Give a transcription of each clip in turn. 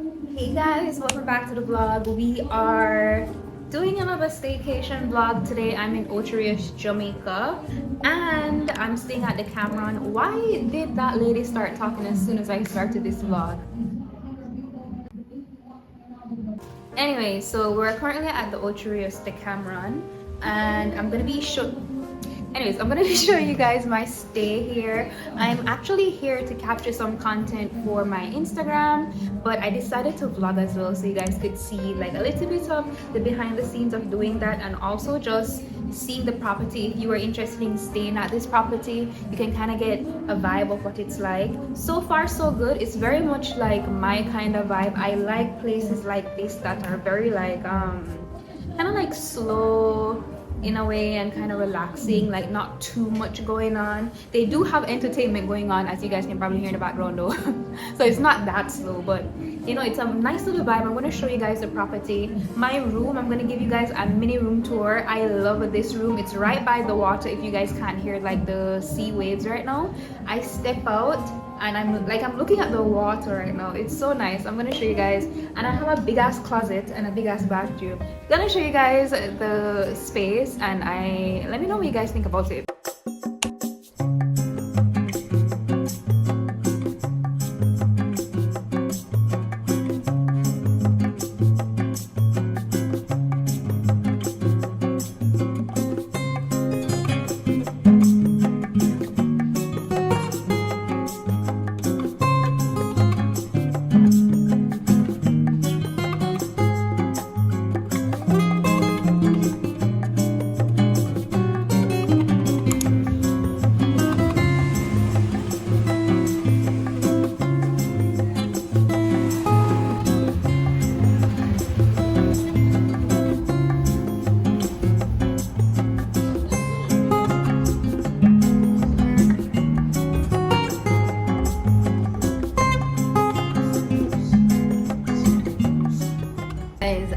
Hey guys, welcome back to the vlog. We are doing another staycation vlog today. I'm in Ocho, Jamaica, and I'm staying at Decameron. Why did that lady start talking as soon as I started this vlog? Anyway, so we're currently at the Ocho Decameron, and I'm gonna be showing you guys my stay here. I'm actually here to capture some content for my Instagram, but I decided to vlog as well so you guys could see like a little bit of the behind the scenes of doing that, and also just seeing the property. If you are interested in staying at this property, you can kind of get a vibe of what it's like. So far so good. It's very much like my kind of vibe. I like places like this that are very like kind of like slow in a way and kind of relaxing, like not too much going on. They do have entertainment going on, as you guys can probably hear in the background though. So it's not that slow, but you know, it's a nice little vibe. I'm going to show you guys the property. My room, I'm going to give you guys a mini room tour. I love this room. It's right by the water. If you guys can't hear like the sea waves right now, I step out and I'm looking at the water right now. It's so nice. I'm gonna show you guys, and I have a big ass closet and a big ass bathroom. Gonna show you guys the space, and let me know what you guys think about it.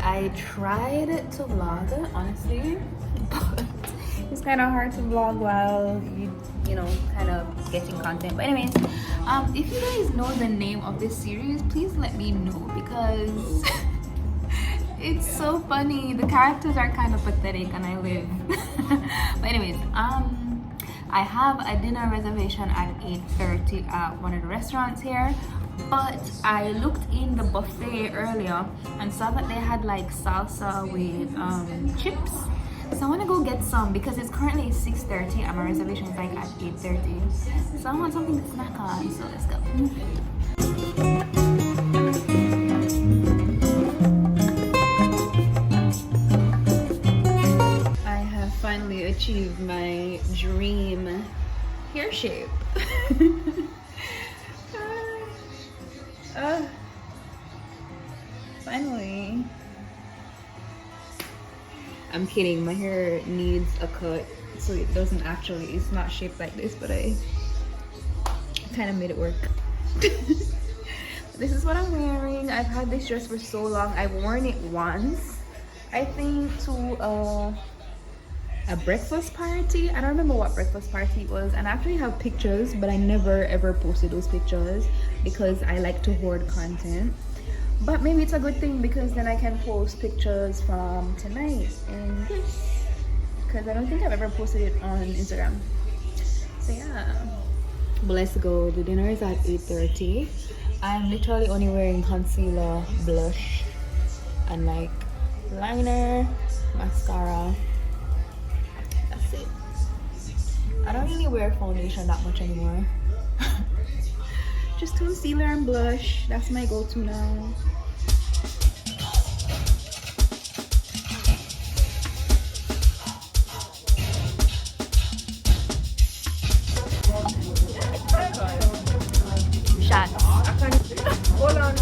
I tried to vlog honestly, but it's kind of hard to vlog while you know kind of getting content. But anyways, if you guys know the name of this series, please let me know, because it's so funny. The characters are kind of pathetic and I live. But anyways, I have a dinner reservation at 8:30 at one of the restaurants here. But I looked in the buffet earlier and saw that they had like salsa with chips. So I want to go get some because it's currently 6:30 and my reservation is like at 8:30. So I want something to snack on. So let's go. I have finally achieved my dream hair shape. Finally. I'm kidding, my hair needs a cut, so it doesn't actually, it's not shaped like this, but I kind of made it work. This is what I'm wearing. I've had this dress for so long. I've worn it once, I think, to a breakfast party. I don't remember what breakfast party it was, and I actually have pictures, but I never ever posted those pictures because I like to hoard content. But maybe it's a good thing, because then I can post pictures from tonight and this, because I don't think I've ever posted it on Instagram. So yeah, but let's go. The dinner is at 8:30. I'm literally only wearing concealer, blush, and like liner, mascara. That's it. I don't really wear foundation that much anymore. Just concealer and blush. That's my go-to now. Shots. Hold on.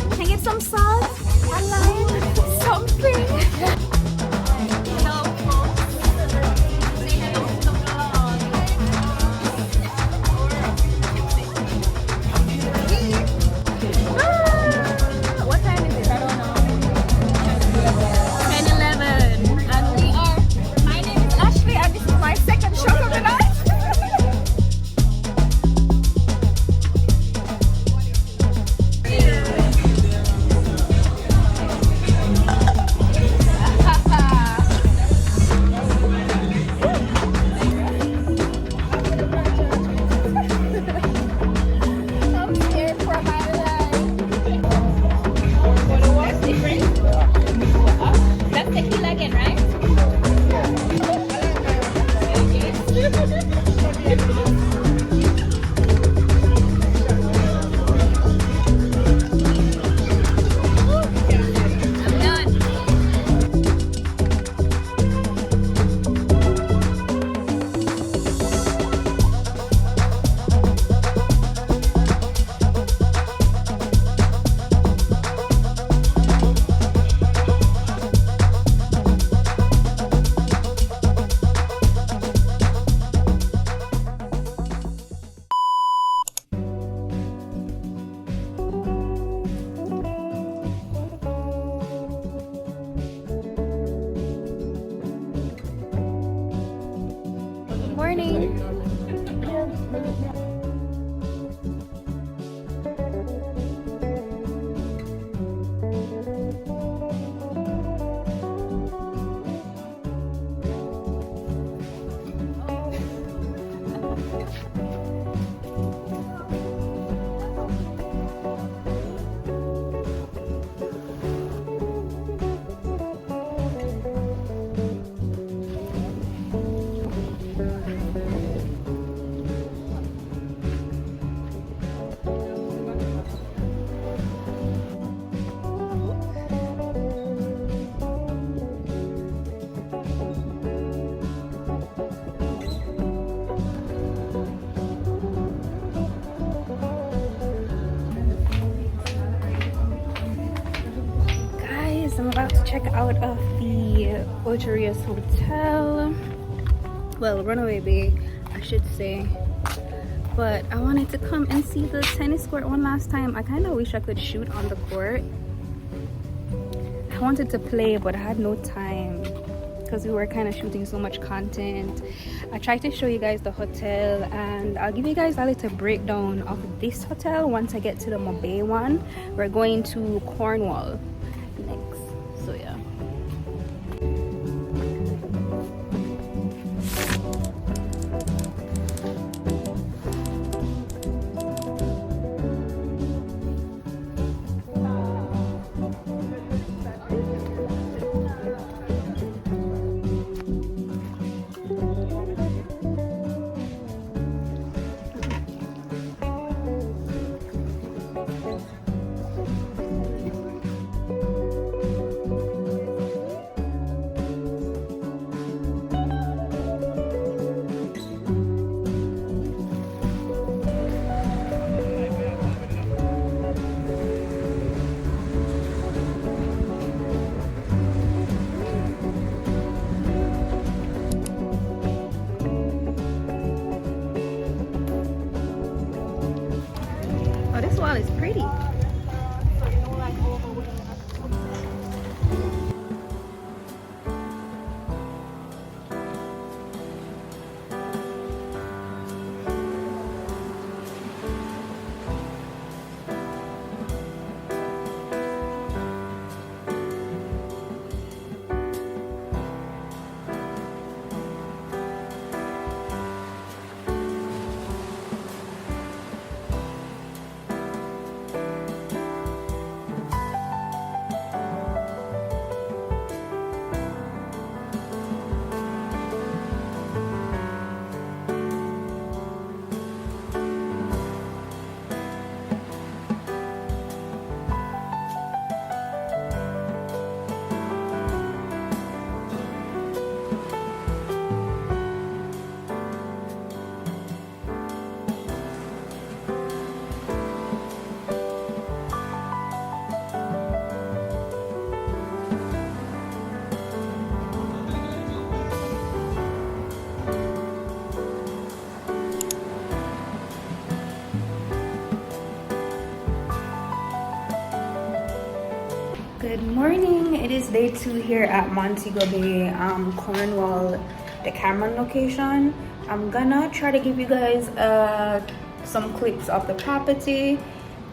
Can I get some sauce? I like something. check out of the Ocho Rios hotel, well, Runaway Bay I should say, but I wanted to come and see the tennis court one last time. I kind of wish I could shoot on the court. I wanted to play, but I had no time because we were kind of shooting so much content. I tried to show you guys the hotel, and I'll give you guys a little breakdown of this hotel once I get to the Bay one. We're going to Cornwall next, so yeah. Oh, this wall is pretty. Good morning. It is day 2 here at Montego Bay, Cornwall, Decameron location. I'm gonna try to give you guys some clips of the property.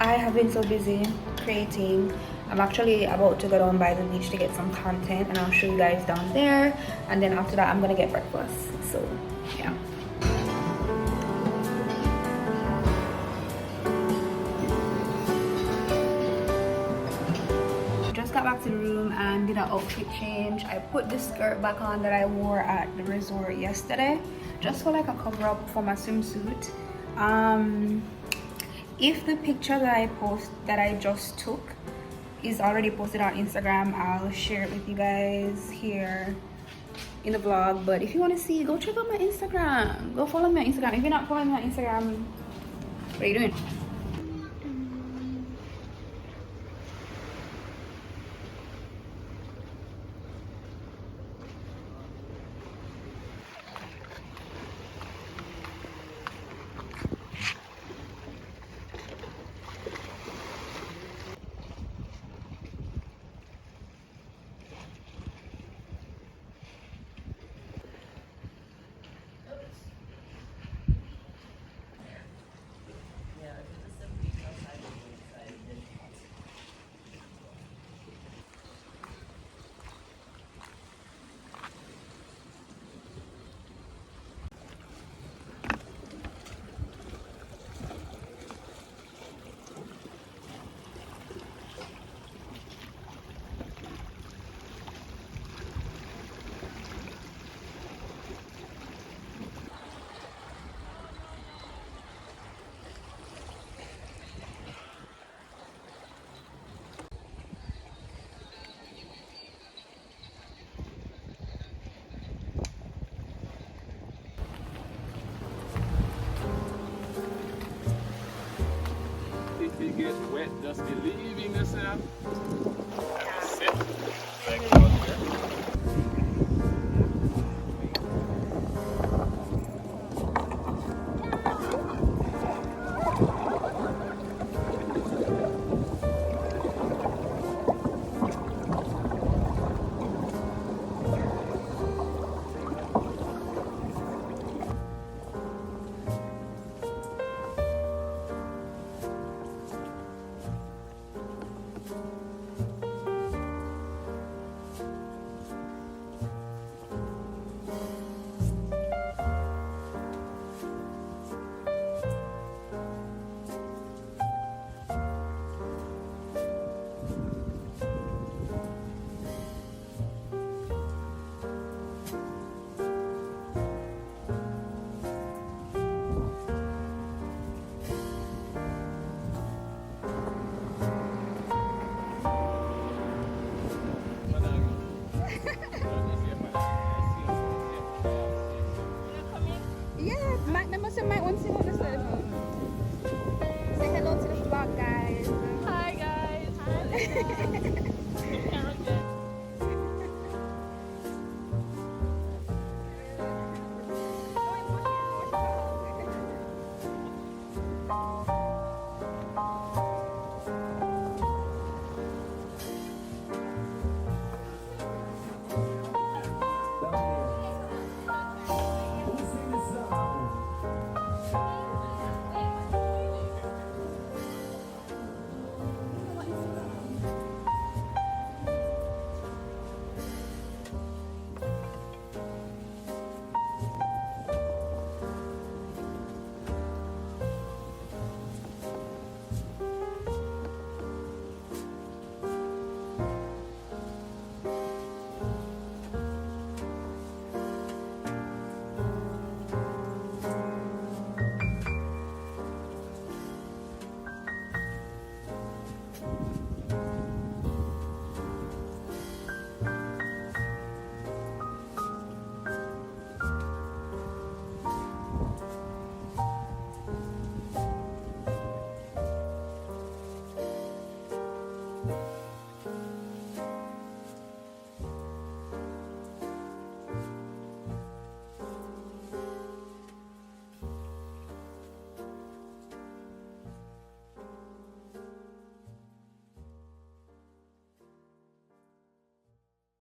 I have been so busy creating. I'm actually about to go down by the beach to get some content, and I'll show you guys down there. And then after that, I'm gonna get breakfast. So yeah. Got back to the room and did an outfit change. I put the skirt back on that I wore at the resort yesterday, just for like a cover up for my swimsuit. If the picture that I just took is already posted on Instagram, I'll share it with you guys here in the vlog. But if you want to see, go check out my Instagram, go follow me on Instagram. If you're not following me on Instagram, what are you doing? If you get wet, just believe in yourself. Sit. Might want to say hello. Say hello to the vlog, guys. Hi guys.